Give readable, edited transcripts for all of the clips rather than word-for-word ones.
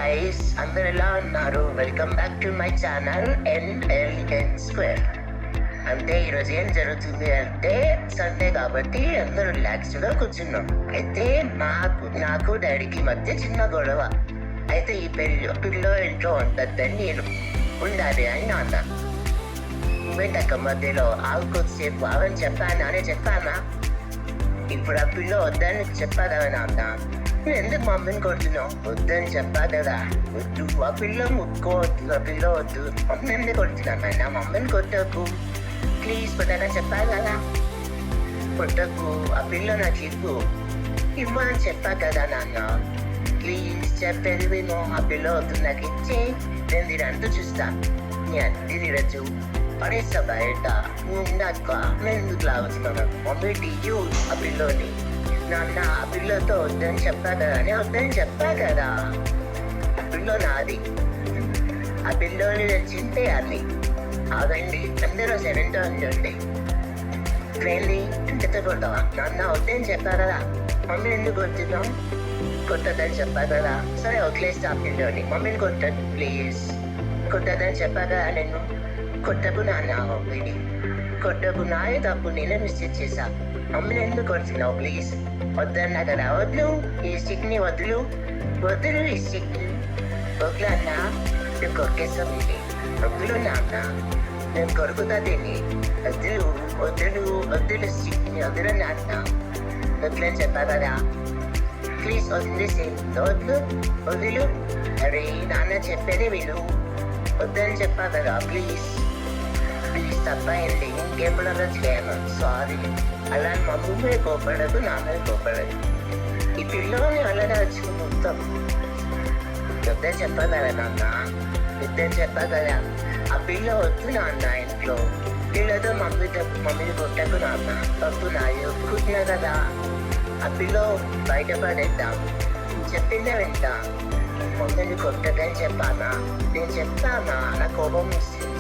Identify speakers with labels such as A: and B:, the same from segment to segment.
A: Guys, అందరు ఎలా ఉన్నారు? Welcome back to my channel NLN square. అంటే ఈరోజు ఏం జరుగుతుంది అంటే సండే కాబట్టి అందరూ రిలాక్స్డ్గా కూర్చున్నాం. అయితే నాకు డాడీకి మధ్య చిన్న గొడవ. అయితే ఈ పిల్లో ఇంట్లో ఉంటుందని నేను ఉండాలి అని నాన్న. నువ్వేంటక్క మధ్యలో ఆవు కొద్దిసేపు అవని చెప్పానా? ఇప్పుడు ఆ పిల్ల వద్దని చెప్పా కదా నాన్న. నువ్వు ఎందుకు మమ్మీని కొడుతున్నావు? వద్దని చెప్పా కదా. వద్దు, ఆ పిల్ల ముట్టుకోవద్దు, ఆ పిల్ల వద్దు. మమ్మీ ఎందుకు కొడుతున్నాను నాన్న? మమ్మీని కొట్టకు ప్లీజ్, కొట్టాలని చెప్పా కదా. కొట్టకు, ఆ పిల్ల నాకు ఇవ్వని చెప్పా కదా నాన్న. ప్లీజ్ చెప్పేది విను. ఆ పిల్ల వద్దు, నాకు ఇచ్చే. నేను దీనంతా చూస్తా. నీ అన్ని తిరచు పడేస్తా బయట. నువ్వు ఉన్నాక నేను ఎందుకు లాగుతున్నాను? మమ్మీ టీయూ ఆ పిల్లోని. నాన్న ఆ పిల్లతో వద్దని చెప్పా కదా అని వద్దని చెప్పా కదా. ఆ పిల్ల నాది. ఆ పిల్లోని నేను చింపేయాలి. ఆగండి, అందరూ సెవెంతో ఉండండి. ట్రైన్ది ఇంతతో కొడతావా? నాన్న వద్దని చెప్పా కదా. మమ్మీ ఎందుకు కొడుతున్నావు? కొట్టద్దని చెప్పా కదా. సరే వదిలేస్తా ఆ పిల్లోని. మమ్మీని కొట్టద్దు ప్లీజ్. కొట్టద్దని చెప్పా కదా. నేను కొట్టకు నాన్న, మమ్మీని కొట్టకు. నాయ తప్పు, నేనే మిస్టేక్ చేశా. మమ్మీని ఎందుకు కొడుతున్నావు? ప్లీజ్ వద్దన్నా కదా. వద్దు, ఈ స్టిక్ని వదులు ఈ స్టిక్ని వద్దు అన్న. నేను కొరికేస్తాను. వద్దులు నాన్న, నేను కొరుకుతా దీన్ని. వద్దులు స్టిక్ని వద్దులు నాన్న. వద్దులని చెప్పా కదా. ప్లీజ్ వదిలేసి. వదులు. అరే నాన్న చెప్పేది విను. వద్దని చెప్పా కదా. ప్లీజ్ తప్పైంది. ఇంకెప్పుడు అలా చేయను. సారీ. అలా మమ్మీ మీద కోపడదు, నా మీద కోపడదు. ఈ పిల్లని అలా వచ్చి మొత్తం వద్దని చెప్పా కదా నాన్న. వద్దని చెప్పా కదా. ఆ పిల్ల వద్దు నాన్న. ఇంట్లో పిల్లతో మమ్మీని కొట్టకు నాన్న. తప్పు నాయ ఒప్పుకుంటున్నా కదా. ఆ పిల్ల బయటపడేద్దాం. చెప్పిందే వింటా. మమ్మీని కొట్టదని చెప్పానా? నేను చెప్తానా? నా కోపం వస్తుంది.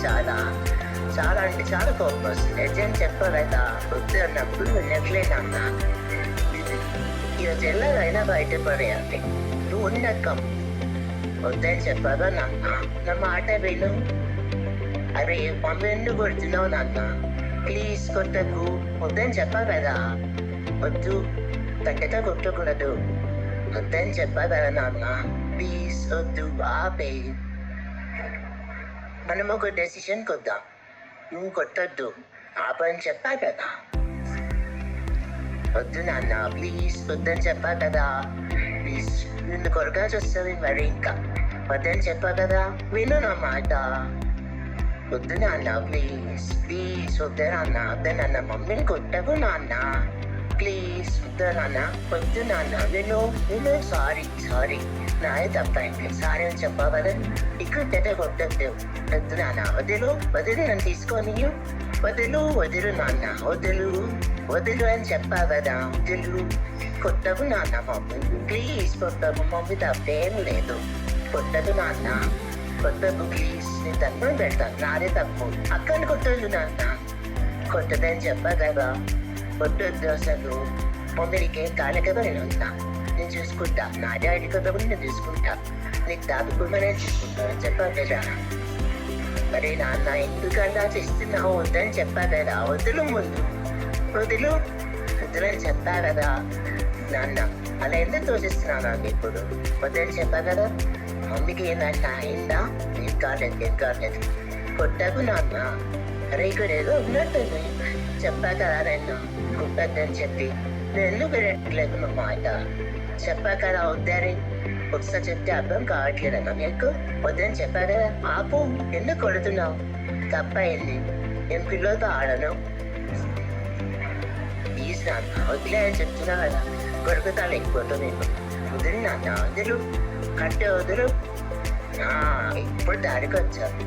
A: చాలా అంటే చాలా కోపం వస్తుంది. నిజం చెప్పలేదా? వద్దు అన్నప్పుడు వినట్లేదన్న. ఈరోజు ఎలాగైనా బయటపడేయాలి. నువ్వు ఉండకం. వద్దని చెప్పాగా నాన్న. నా మాట విను. అరే మమ్మీ ఎందుకు కొడుతున్నావు నాన్న? ప్లీజ్ కొట్టకు. వద్దని చెప్పా కదా. వద్దు, తగ్గట కొట్టకూడదు. వద్దని చెప్పా కదా నాన్న. ప్లీజ్ వద్దు, ఆపే. మనం ఒక డెసిషన్ కొద్దాం. నువ్వు కొట్టద్దు, ఆపని చెప్పా కదా. వద్దు నాన్న, ప్లీజ్ వద్దని చెప్పా కదా. ప్లీజ్ నిన్ను కొరకాల్సి వస్తుంది మరి. ఇంకా వద్దని చెప్పా కదా. విను నా మాట. వద్దు నాన్న, ప్లీజ్ వద్దు నాన్న. వద్దు నాన్న, మమ్మీని కొట్టకు నాన్న. ప్లీజ్ వద్దు నాన్న. వద్దు నాన్న, విను. సారీ నాయ తప్పైంది. సారీ అని చెప్పా కదా. ఇక్కడ కొట్టద్దు. వద్దు నాన్న. వదిలు నన్ను తీసుకొని. వదిలు నాన్న. వదిలు అని చెప్పా కదా. వదిలు. కొట్టకు నాన్న మమ్మీ. ప్లీజ్ కొట్టకు. మమ్మీ తప్పేం లేదు. కొట్టకు నాన్న. కొట్టకు ప్లీజ్. నేను తప్పని పెడతాను. నాదే తప్పు. అక్కడిని కొట్టదు నాన్న. కొట్టదని చెప్పా కదా. కొట్టొద్దు అసలు. మమ్మీ నీకేం కాలే కదా. నేను చూసుకుంటా. నా డాడీ కదా కూడా నేను చూసుకుంటా. నీకు దాదుకుండా నేను చూసుకుంటాను చెప్పా కదా. మరి నాన్న ఎందుకన్నా చేస్తున్నావు? వద్దని చెప్పా కదా. వద్దులు ముందు. వద్దులని చెప్పా కదా నాన్న. అలా ఎందుకు తోచిస్తున్నావు నాకు ఇప్పుడు? వద్దని చెప్పా కదా. మమ్మీకి ఏదన్నా అయిందా? ఏం కాలేదు. కొట్టకు నాన్న. అరే ఇక్కడ ఏదో ఉన్నట్టుంది. చెప్పా కదా నేను కొట్టద్దని చెప్పి. నేను ఎందుకు వినట్లేదు మా మాట? చెప్పా కదా వద్దని. ఒకసారి చెప్తే అర్థం కావట్లేదన్నా నీకు? వద్దని చెప్పా కదా. ఆపు. ఎందుకు కొడుతున్నావు? తప్పయింది. నేను పిల్లలతో ఆడను. ప్లీజ్ నాన్న వదిలే అని చెప్తున్నా కదా. కొడుకుతా లేకపోతే నేను. వదిలి నాన్న. వదులు. కట్టే వదులు. ఇప్పుడు దారికి వచ్చాను.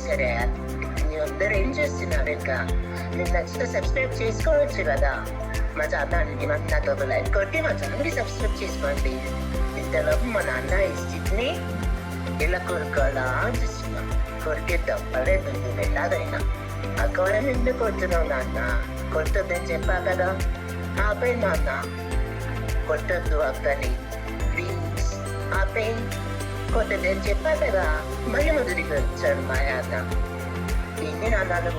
A: సరే అందరూ ఏం చేస్తున్నారు? ఇంకా మీకు నచ్చితే సబ్స్క్రైబ్ చేసుకోవచ్చు కదా. మా ఛానల్ని నాతో లైక్ కొట్టి మా ఛానల్ని సబ్స్క్రైబ్ చేసుకోండి. ఇంతలోపు మా నాన్న ఈ స్టిక్ని ఇలా కొరకాలా చూస్తున్నాం. కొరికేద్దాం. పడేది ఎలాగైనా. అక్కడ ఎందుకు కొడుతున్నావు నాన్న? కొట్టొద్దని చెప్పా కదా. ఆపే నాన్న. కొట్టొద్దు అక్కని. ప్లీజ్ ఆపే. అరే కొట్టదని చెప్పా కదా మళ్ళీ మొదటికి వచ్చాడు మా అన్న. ఎన్ని నాన్నలు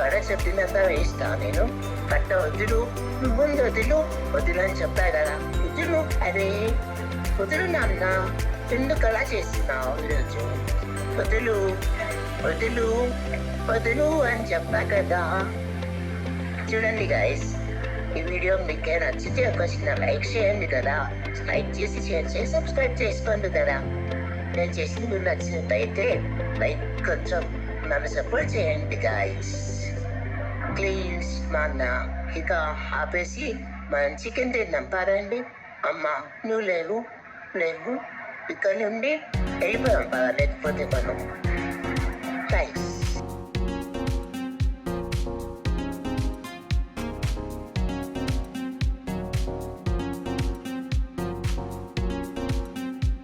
A: అడ చెప్పిందంత వేస్తా నేను. కట్ట వదులు, ముందు వదులు అని చెప్పా కదా. వదులు, అరే వదులు నాన్న, ఎందుకు అలా చేస్తున్నావు ఈరోజు? వదులు వదులు వదులు అని చెప్పా కదా. చూడండి గైస్, ఈ వీడియో మీకే నచ్చితే ఒక చిన్న లైక్ చేయండి కదా. లైక్ చేసి షేర్ చేసి సబ్స్క్రైబ్ చేసుకోండి కదా. నేను చేసింది మీకు నచ్చినట్టయితే లైక్ కొంచెం నన్ను సపోర్ట్ చేయండి గైస్ ప్లీజ్. మా అన్న ఇక ఆపేసి మనం చికెన్ తిన్నాం పదండి. అమ్మ నువ్వు లేవు ఇక్కడ నుండి వెళ్ళిపోయాం పద, లేకపోతే మనం థ్యాంక్స్.